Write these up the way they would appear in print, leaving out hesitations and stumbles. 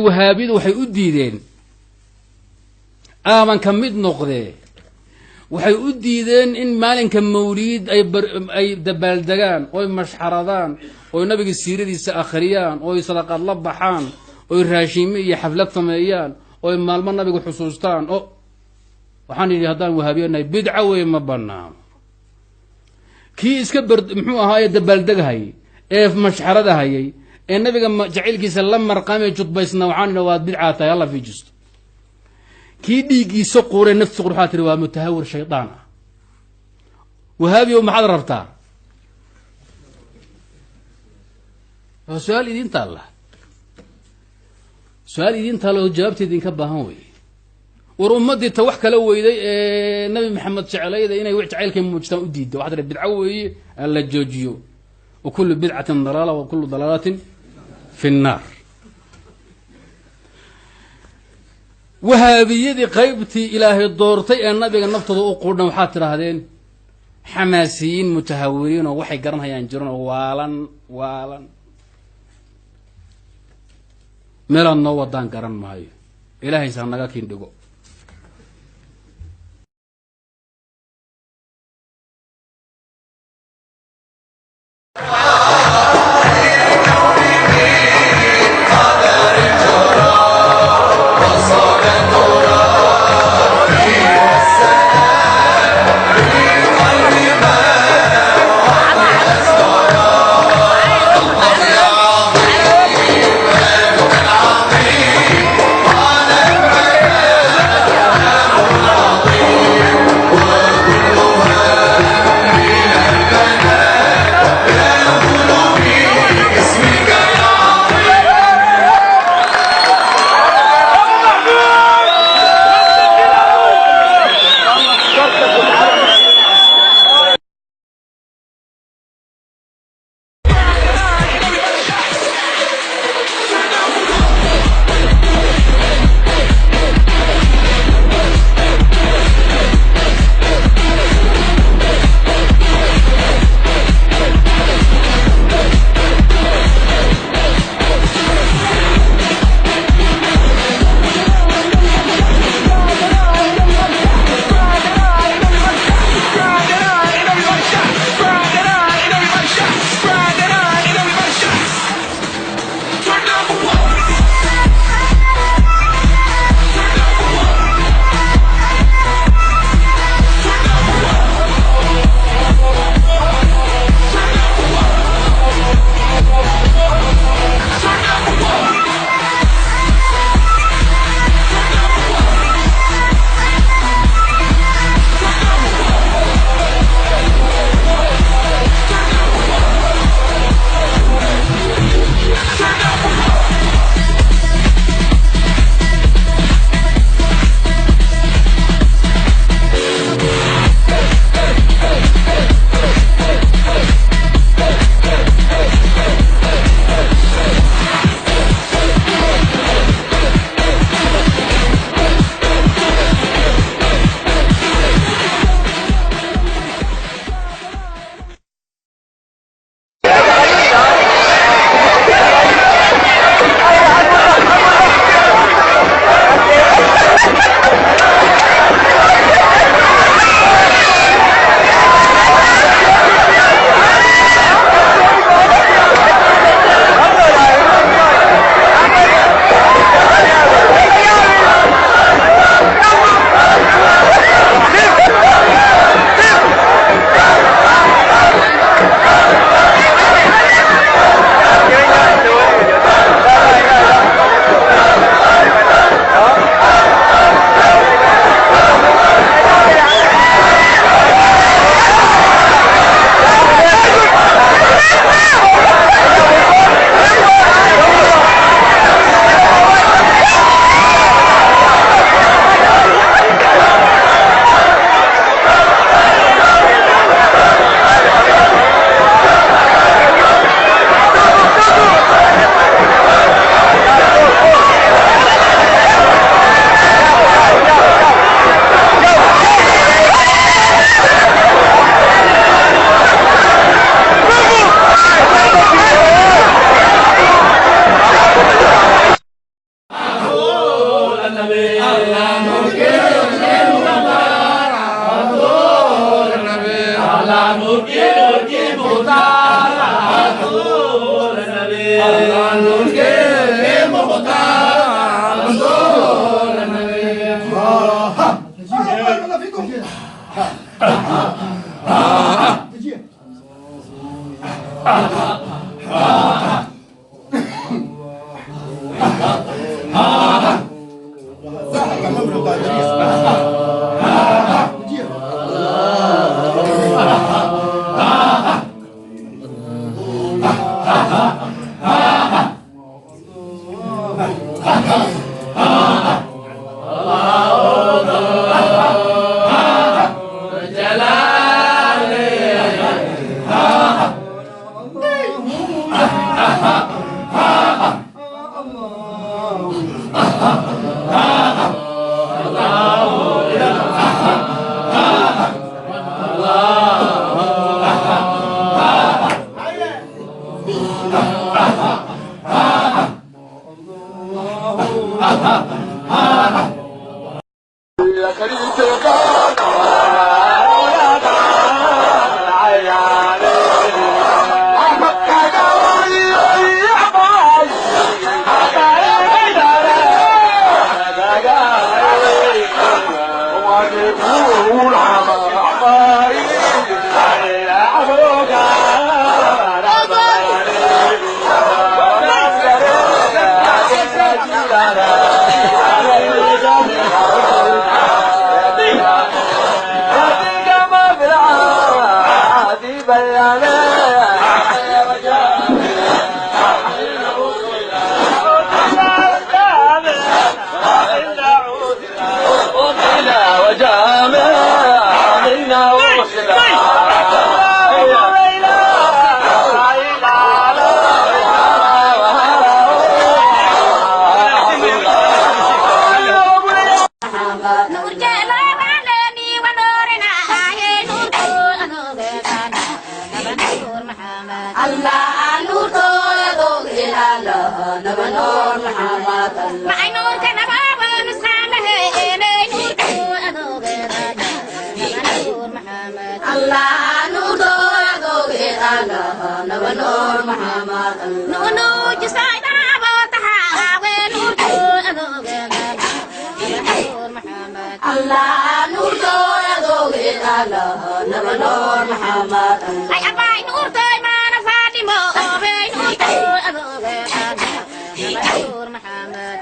وهابيد waxay u diideen aaman kamid noqdee waxay u diideen in maalinka mawliid ay dabaaldegaan oo mashxaradaan oo nabiga siiradiisa akhriyaan oo sadaqad la baxaan oo raashimi iyo xaflad sameeyaan oo maalmo nabiga xusuustaan oo waxaan yiri hadaan wahaabiyeenay bidca way ma banaan kii iska muxuu ahaay dabaaldegay ee mashxarada hayay ee nabiga jaceelkiisa la marqamay judbaysna waxaan waa bidca tahay Allah fi jisto kii dhiigiisa qoore nafsi qurxaa tiri waa mutahawir shaydaan ah wahaabiyo maxad rabtaa su'aal idin taala jawaabteedin ka baahan way war ummadii ta wax kala weyday ee nabi maxamed jecelayda inay wax jaceelkay muujtaan u diido waxa bidca weeye alla joojiyo وكل بدعة ضلالة وكل ضلالة في النار وهابيدي قيبتي إلهي الدورتي النبي النفط وقولنا وحاتر هذين حماسيين متهورين ووحي قرنها ينجرون والا ميلا النوض دان قرن ماي إلهي سهنقا كين دقو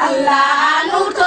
Allah